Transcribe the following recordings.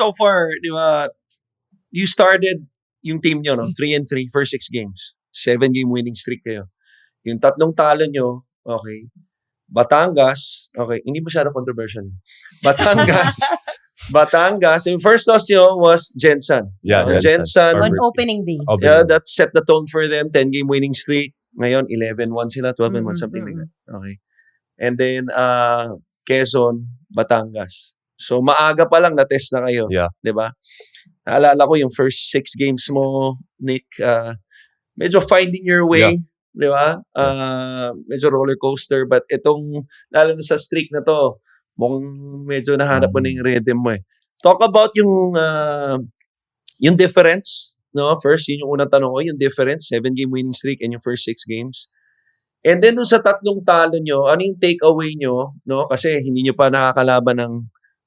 so far, di ba, you started yung team nyo, no? 3-3, first 6 games. 7-game winning streak kayo. Yung 3 talo nyo, okay. Batangas, okay, hindi masyado controversial. Batangas, yung first loss nyo was Jensen. Yeah, Jensen. On opening day. Yeah, that set the tone for them. 10-game winning streak. Ngayon, 11-1 sila, 12-1, something like that. Okay. And then, Quezon, Batangas. So, maaga pa lang na-test na kayo. Yeah. Diba? Naalala ko yung first 6 games mo, Nick, medyo finding your way. Yeah. Diba? Medyo roller coaster. But itong, lalo na sa streak na to, mukhang medyo nahanap mo na yung rhythm mo eh. Talk about yung difference. No? First, yun yung unang tanong ko, yung difference, 7-game winning streak and yung first 6 games. And then, sa 3 talo nyo, ano yung takeaway nyo? No? Kasi hindi nyo pa nakakalaban ng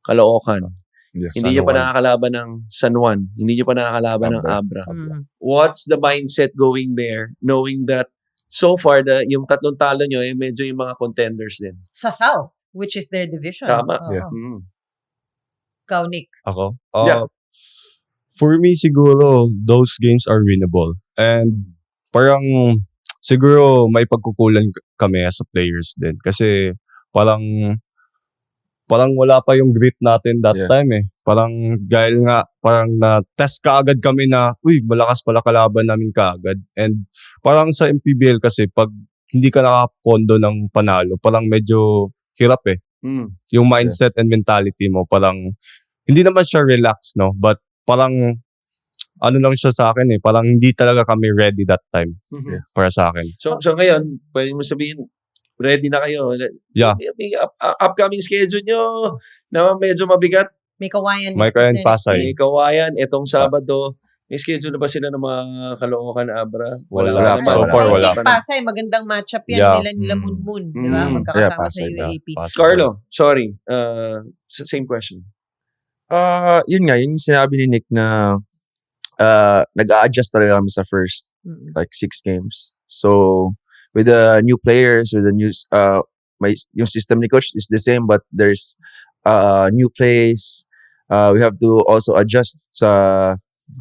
Caloocan. Yes, Hindi nyo pa nakakalaban ng San Juan. Hindi nyo pa nakakalaban ng Abra. What's the mindset going there, knowing that so far, yung 3 talo nyo, medyo yung mga contenders din. Sa South, which is their division. Tama. Yeah. Ikaw, Nick. Ako? Yeah. For me, siguro, those games are winnable. And parang, siguro, may pagkukulan kami as a players din. Kasi, parang wala pa yung grit natin that time eh. Parang, dahil nga, parang na-test kaagad kami na, malakas pala kalaban namin kaagad. And, parang sa MPBL kasi, pag hindi ka nakapondo ng panalo, parang medyo hirap eh. Yung mindset and mentality mo, parang, hindi naman siya relax, no? But, parang, ano lang siya sa akin eh, parang hindi talaga kami ready that time. Para sa akin. So ngayon, pwede mo sabihin, ready na kayo. Yeah. May upcoming schedule nyo na medyo mabigat. May Kawayan. May Kawayan, Pasay. May Kawayan, itong Sabado. May schedule na ba sila ng mga Caloocan, Abra? Wala. naman. So far, wala. Pasay, magandang matchup yan. Nila Moon. Di ba? Magkakasama sa UAP. Carlo, sorry. Same question. Yun nga, yung sinabi ni Nick na nag-a-adjust talaga kami sa first like 6 games. So with the new players, with the new yung system ni coach is the same, but there's new plays. We have to also adjust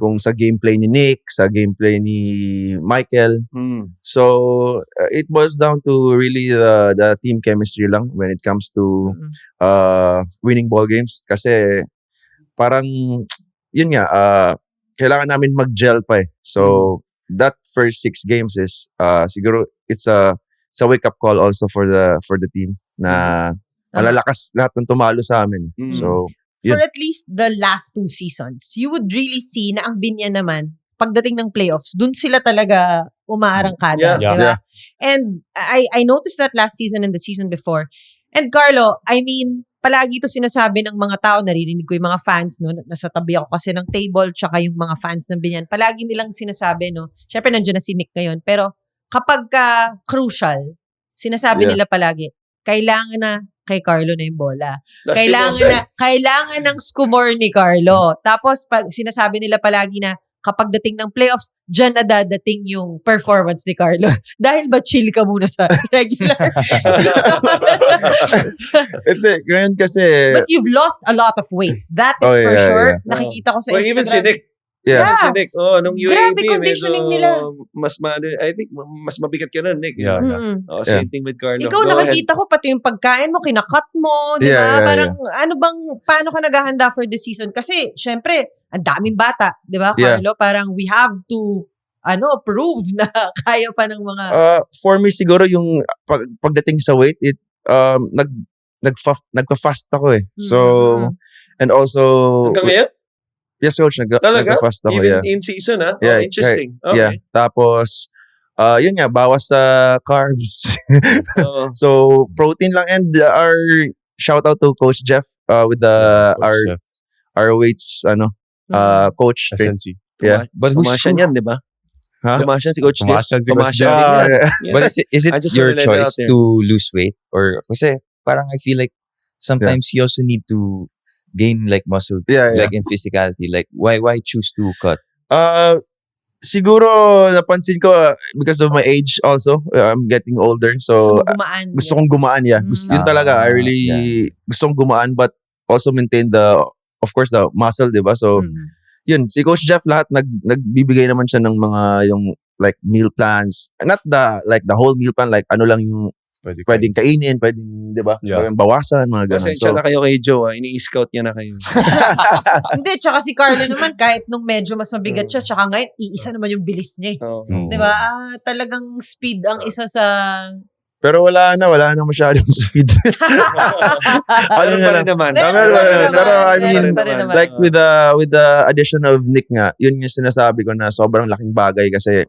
kung sa gameplay ni Nick, sa gameplay ni Michael. So it boils down to really the team chemistry lang when it comes to winning ball games. Kasi parang yun nga, kailangan namin mag-gel pa eh. So that first 6 games is siguro it's a wake-up call also for the team na malalakas lahat ng tumalo sa amin. So for at least the last 2 seasons, you would really see na ang Binyan naman, pagdating ng playoffs, dun sila talaga umaarangkada. Yeah. Diba? And I noticed that last season and the season before. And Carlo, I mean, palagi ito sinasabi ng mga tao, naririnig ko yung mga fans, no, nasa tabi ako kasi ng table, tsaka yung mga fans ng Binyan, palagi nilang sinasabi, no, syempre nandiyan na si Nick ngayon, pero kapag crucial, sinasabi nila palagi, kailangan na kay Carlo na yung bola. Kailangan ng skumor ni Carlo. Tapos, pag sinasabi nila palagi na, kapag dating ng playoffs, dyan na dadating yung performance ni Carlo. Dahil ba chill ka muna sa regular season? Ngayon kasi... But you've lost a lot of weight. That is for sure. Yeah. Nakikita ko sa Instagram. Even si Nick. Yeah. Si Nick. Nung UAP, grabe conditioning medyo nila. I think, mas mabigat ka nun, Nick. Yeah. Same thing with Carlo. Ikaw, nakikita ko pati yung pagkain mo, kinakat mo, di ba? Parang, paano ka naghahanda for this season? Kasi, syempre, ang daming bata, di ba, Carlo? Parang, we have to, prove na kaya pa ng mga... For me, siguro, yung pagdating sa weight, nagpa-fast ako eh. So, and also... Hanggang ngayon? Yes, coach. Nagpa-fast ako. Even in season, ha? Yeah, interesting. Okay. Yeah. Tapos, yun nga, bawas sa carbs. So, protein lang. And our shout out to Coach Jeff with our weights, coach. SNC. Yeah. But Kumasyan yan, di ba? Huh? Kumasyan si Coach Jeff. Kumasyan si Yeah. But is it your choice out there. to lose weight? Or, kasi parang I feel like sometimes you also need to gain like muscle, like in physicality. Like, why choose to cut? Siguro, napansin ko, because of my age also, I'm getting older. So, gusto kong gumaan, yeah. Yun talaga, I really, gusto kong gumaan, but also maintain the of course, the muscle, di ba? So, yun, si Coach Jeff lahat nagbibigay naman siya ng mga yung like meal plans. Not the whole meal plan, like ano lang yung pwedeng kainin, pwedeng, di ba? Yeah. Pwedeng bawasan, mga ganun. Pasensya na kayo kay Joe, ini-scout niya na kayo. Hindi, tsaka si Carlo naman, kahit nung medyo mas mabigat siya, tsaka ngayon, iisa naman yung bilis niya. Oo. Di ba? Talagang speed ang isa sa... Pero wala na masyadong speed. Meron pa rin naman. Pero I mean, meron pa rin naman. like with the addition of Nick nga, yun yung sinasabi ko na sobrang laking bagay kasi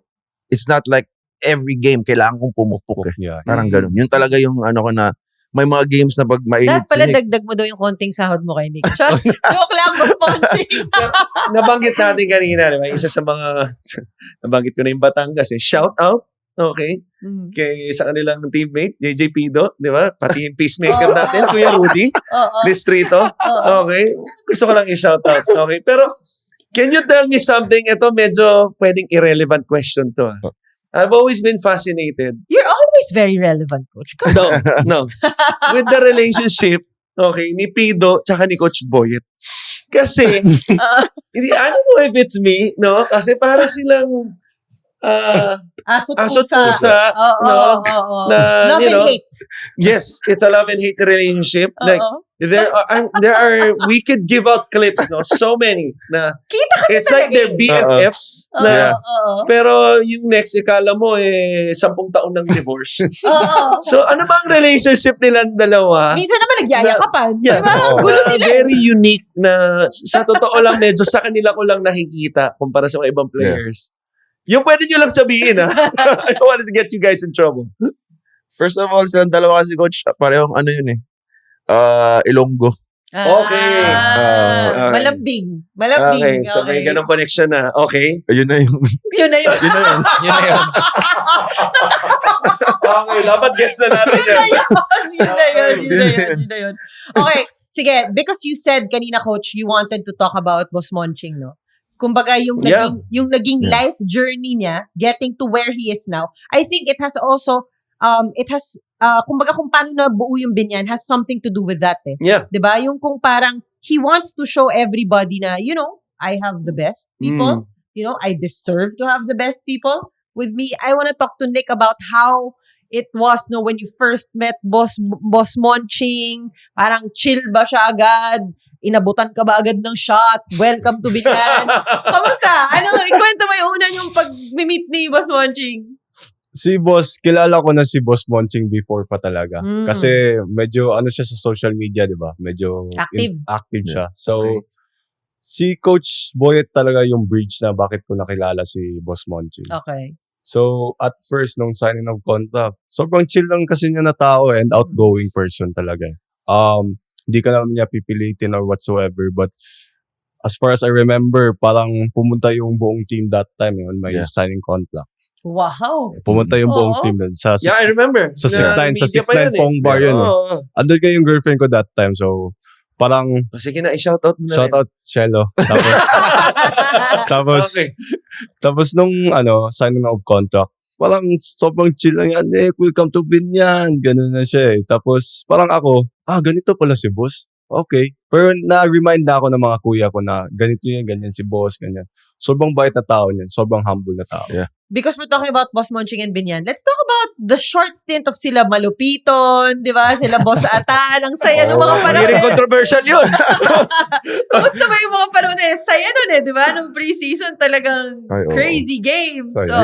it's not like every game kailangan kong pumukpok eh. Yeah. Parang ganun. Yun talaga yung ano ko na may mga games na pag mainit Dapat pala si Nick. dagdag mo daw yung konting sahod mo kay Nick. Joke lang, boss Ponching. Nabanggit natin kanina, di ba? Isa sa mga, nabanggit ko na yung Batangas eh. Shout out, okay, kay sa kanilang teammate, JJ Pido, di ba? Pati yung peacemaker natin, Kuya Rudy, Oo. Distrito. Okay, gusto ko lang i-shout out. Okay, pero can you tell me something? Ito medyo pwedeng irrelevant question to. I've always been fascinated. You're always very relevant, Coach. No. With the relationship, okay, ni Pido tsaka ni Coach Boyet. Kasi, hindi, I don't know if it's me, no? Kasi para silang Aso't pusa, Oo, no? oo. Na, Love you and know, hate. yes, it's a love and hate relationship. Like, Oo. there are, we could give out clips, no? So many. Na, Kita kasi it's like they're BFFs. Oo, Na, oo. pero yung next, ikala mo, 10 taon ng divorce. Oo. So, ano ba ang relationship nilang dalawa? Minsan naman nagyayakapan. Yeah. Diba? Ang gulo Na nila. very unique na sa totoo lang medyo sa kanila ko lang nakikita kumpara sa mga ibang players. Yung pwede nyo lang sabihin I don't want to get you guys in trouble. First of all, silang dalawa kasi Coach, parehong ano yun eh. Ilonggo. Okay. Ah, malambing. Malambing. Okay, so may ganong connection na. Okay. Ayun na yung... Yun na yun. yun na yun. Yun na yun. Okay, dapat gets na natin Yun na yan. yun. Okay, sige. Because you said kanina, Coach, you wanted to talk about Boss Monching, no? Kumbaga, yung naging life journey niya, getting to where he is now, I think it has also, kumbaga kung paano nabuo yung Binyan has something to do with that eh. Yeah. Diba? Yung kung parang, he wants to show everybody na, you know, I have the best people. You know, I deserve to have the best people with me. I want to talk to Nick about how it was no when you first met Boss Monching. Parang chill ba siya agad? Inabutan ka ba agad ng shot? Welcome to Binyan. Kamusta? Ikwento mo yung una yung pag-meet ni Boss Monching. Si Boss, kilala ko na si Boss Monching before pa talaga. Kasi medyo siya sa social media, di ba? Medyo active siya. So, si Coach Boyet talaga yung bridge na bakit ko nakilala si Boss Monching. Okay. So, at first, nung signing of contract, sobrang chill lang kasi niya na tao and outgoing person talaga. Hindi ka naman niya pipilitin or whatsoever. But, as far as I remember, parang pumunta yung buong team that time on my signing contract. Wow. Pumunta yung buong team nun. Yeah, I remember. Sa 6'9", sa 6'9" Pong bar yun. Andun kayo yung girlfriend ko that time. So, parang, sige na, i-shoutout mo na shout out, Shelo. Tapos nung signing of contract, parang sobrang chill lang yan. Welcome to Binyan. Ganun na siya eh. Tapos parang ako, ganito pala si boss. Okay. Pero na-remind na ako ng mga kuya ko na ganito yan, ganyan si boss, ganyan. Sobrang bait na tao niyan. Sobrang humble na tao. Yeah. Because we're talking about Boss Monching and Binyan, let's talk about the short stint of sila Malupiton, di ba? Sila Boss Atan. Ang saya ng mga panahon. Hindi rin controversial yun. Kumusta ba yung mga panahon eh? Saya nun eh, di ba? Nung pre-season talagang crazy games. So,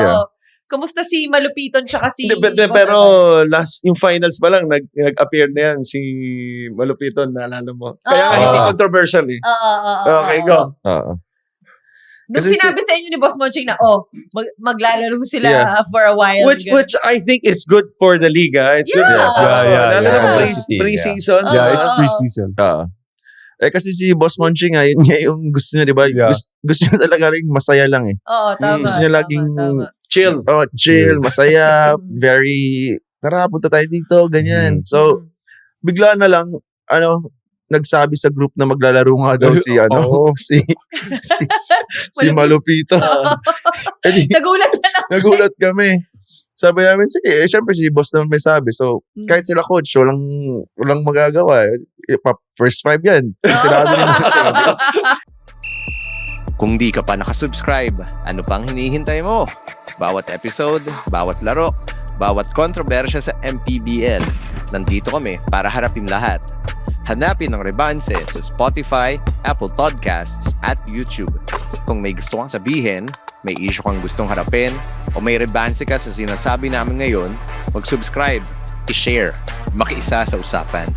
kumusta si Malupiton tsaka si Boss Pero Atan? last, yung finals pa lang, nag-appear na yan si Malupiton, naalala mo. Kaya nga hindi controversial eh. Okay, go. Nung sinabi sa inyo ni Boss Monching na, maglalaro sila for a while. Which I think is good for the league. It's good. Lalo na pre-season. Yeah, it's pre-season. Kasi si Boss Monching yun nga yung gusto niya, di ba? Gusto niya talaga rin masaya lang eh. Oo, tama. Gusto niya laging chill. Chill, masaya, very, tara, punta tayo dito, ganyan. So, bigla na lang, nagsabi sa group na maglalaro nga daw si Malupito. Nagulat na lang. Nagulat kami. sabi namin, sige, syempre si boss naman may sabi. So, kahit sila coach, walang magagawa. First 5 yan. Sinabi nila. Kung di ka pa nakasubscribe, ano pang hinihintay mo? Bawat episode, bawat laro, bawat kontrobersya sa MPBL. Nandito kami para harapin lahat. Hanapin ang Rebanse sa Spotify, Apple Podcasts, at YouTube. Kung may gusto kang sabihin, may issue kang gustong harapin, o may Rebanse ka sa sinasabi namin ngayon, mag-subscribe, i-share, makiisa sa usapan.